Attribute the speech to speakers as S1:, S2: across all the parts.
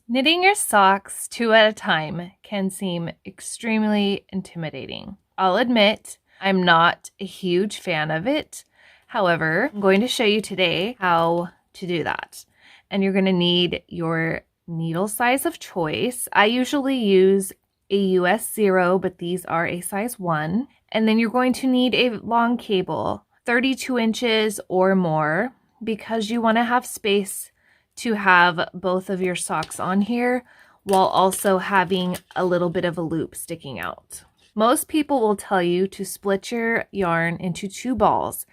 S1: Knitting your socks 2 at a time can seem extremely intimidating. I'll admit, I'm not a huge fan of it. However, I'm going to show you today how to do that. And you're going to need your needle size of choice. I usually use a US 0, but these are a size 1. And then you're going to need a long cable, 32 inches or more, because you want to have space to have both of your socks on here while also having a little bit of a loop sticking out. Most people will tell you to split your yarn into 2 balls.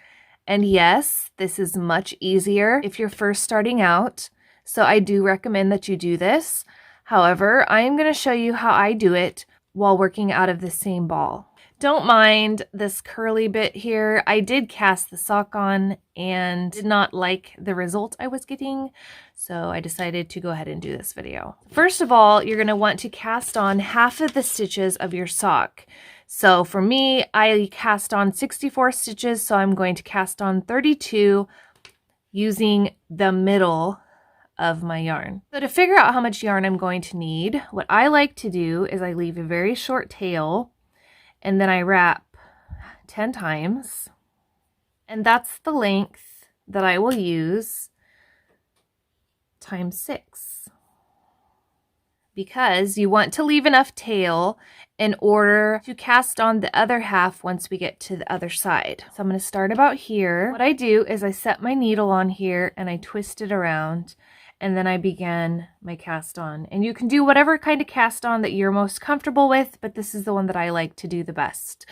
S1: And yes, this is much easier if you're first starting out. So I do recommend that you do this. However, I am going to show you how I do it while working out of the same ball. Don't mind this curly bit here. I did cast the sock on and did not like the result I was getting, so I decided to go ahead and do this video. First of all, you're going to want to cast on half of the stitches of your sock. So for me, I cast on 64 stitches, so I'm going to cast on 32 using the middle of my yarn. So to figure out how much yarn I'm going to need, what I like to do is I leave a very short tail and then I wrap 10 times, and that's the length that I will use times 6, because you want to leave enough tail in order to cast on the other half once we get to the other side. So I'm going to start about here. What I do is I set my needle on here and I twist it around, and then I begin my cast on. And you can do whatever kind of cast on that you're most comfortable with, but this is the one that I like to do the best.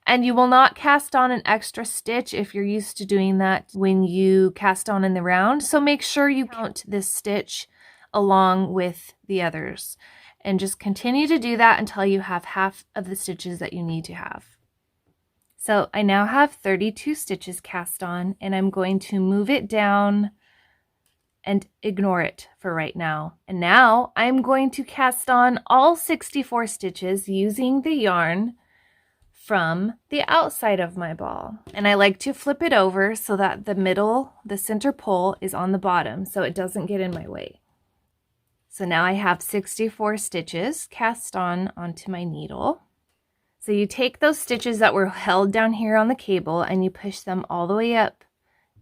S1: And you will not cast on an extra stitch if you're used to doing that when you cast on in the round. So make sure you count this stitch along with the others. And just continue to do that until you have half of the stitches that you need to have. So I now have 32 stitches cast on, and I'm going to move it down and ignore it for right now. And now I'm going to cast on all 64 stitches using the yarn from the outside of my ball. And I like to flip it over so that the middle, the center pole, is on the bottom so it doesn't get in my way. So now I have 64 stitches cast on onto my needle. So you take those stitches that were held down here on the cable and you push them all the way up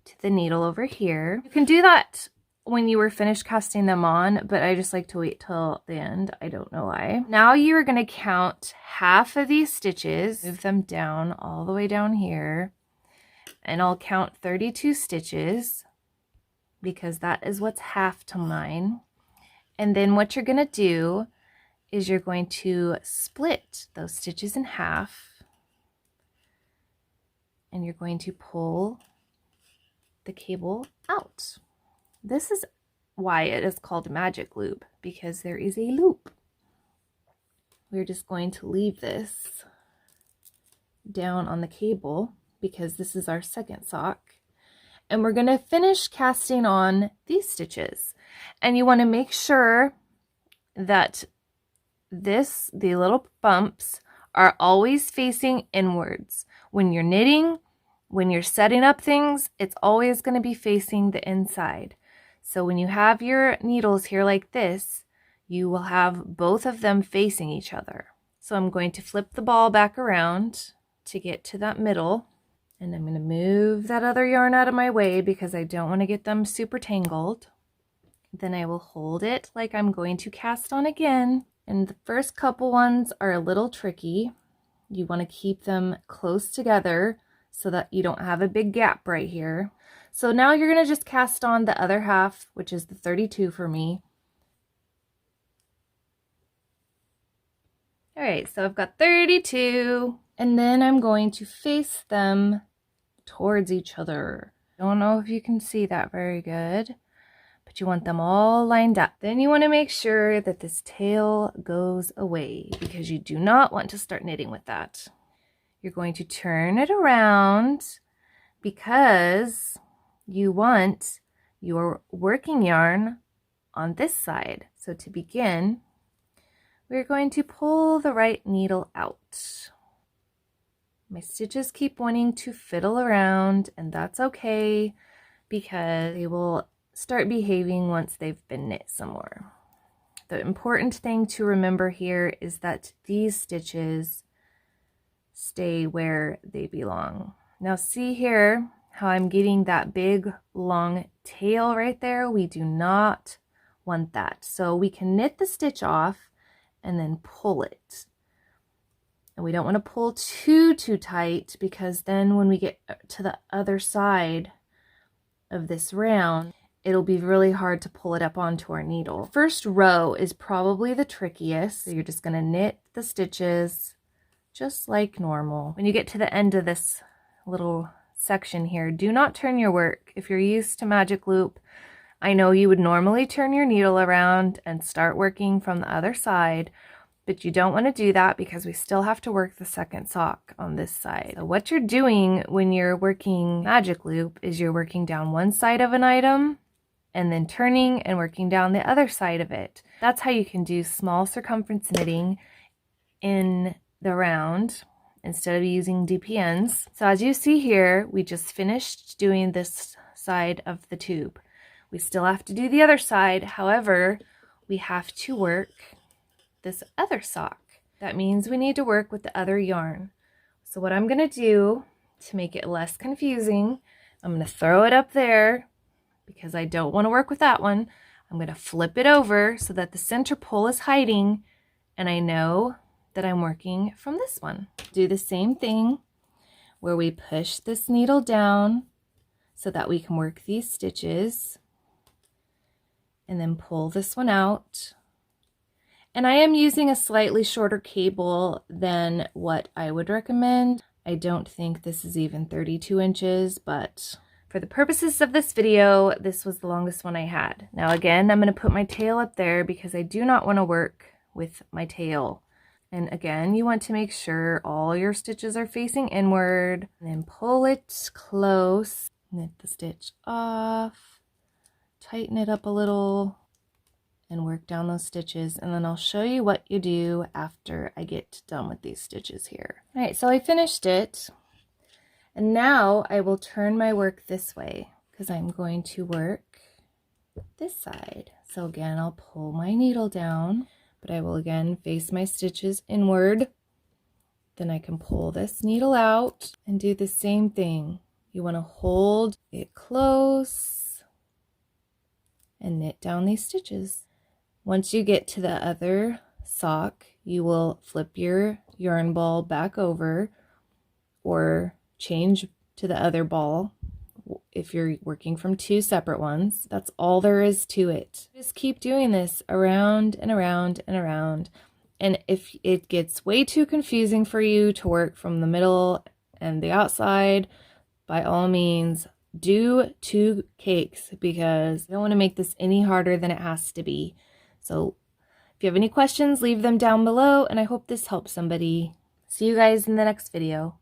S1: to the needle over here. You can do that when you were finished casting them on, but I just like to wait till the end. I don't know why. Now you are going to count half of these stitches, move them down all the way down here, and I'll count 32 stitches because that is what's half to mine. And then what you're going to do is you're going to split those stitches in half, and you're going to pull the cable out. This is why it is called magic loop, because there is a loop. We're just going to leave this down on the cable because this is our second sock. And we're going to finish casting on these stitches. And you want to make sure that the little bumps are always facing inwards. When you're knitting, when you're setting up things, it's always going to be facing the inside. So when you have your needles here like this, you will have both of them facing each other. So I'm going to flip the ball back around to get to that middle, and I'm going to move that other yarn out of my way because I don't want to get them super tangled. Then I will hold it like I'm going to cast on again. And the first couple ones are a little tricky. You want to keep them close together so that you don't have a big gap right here. So now you're going to just cast on the other half, which is the 32 for me. All right, so I've got 32, and then I'm going to face them towards each other. Don't know if you can see that very good, but you want them all lined up. Then you want to make sure that this tail goes away because you do not want to start knitting with that. You're going to turn it around because you want your working yarn on this side. So to begin, we're going to pull the right needle out. My stitches keep wanting to fiddle around, and that's okay because they will start behaving once they've been knit some more. The important thing to remember here is that these stitches stay where they belong. Now see here how I'm getting that big long tail right there? We do not want that. So we can knit the stitch off and then pull it. And we don't want to pull too tight, because then when we get to the other side of this round, it'll be really hard to pull it up onto our needle. First row is probably the trickiest. So you're just going to knit the stitches just like normal. When you get to the end of this little section here, do not turn your work. If you're used to magic loop, I know you would normally turn your needle around and start working from the other side, but you don't want to do that because we still have to work the second sock on this side. So what you're doing when you're working magic loop is you're working down one side of an item and then turning and working down the other side of it. That's how you can do small circumference knitting in the round instead of using DPNs. So as you see here, we just finished doing this side of the tube. We still have to do the other side. However, we have to work this other sock. That means we need to work with the other yarn. So what I'm going to do to make it less confusing, I'm going to throw it up there because I don't want to work with that one. I'm going to flip it over so that the center pole is hiding and I know that I'm working from this one. Do the same thing where we push this needle down so that we can work these stitches and then pull this one out. And I am using a slightly shorter cable than what I would recommend. I don't think this is even 32 inches, but for the purposes of this video, this was the longest one I had. Now again, I'm going to put my tail up there because I do not want to work with my tail. And again, you want to make sure all your stitches are facing inward, and then pull it close, knit the stitch off, tighten it up a little, and work down those stitches. And then I'll show you what you do after I get done with these stitches here. All right, so I finished it. And now I will turn my work this way because I'm going to work this side. So again, I'll pull my needle down, but I will again face my stitches inward. Then I can pull this needle out and do the same thing. You want to hold it close and knit down these stitches. Once you get to the other sock, you will flip your yarn ball back over or change to the other ball if you're working from two separate ones. That's all there is to it. Just keep doing this around and around and around. And if it gets way too confusing for you to work from the middle and the outside, by all means, do 2 cakes because you don't want to make this any harder than it has to be. So if you have any questions, leave them down below, and I hope this helps somebody. See you guys in the next video.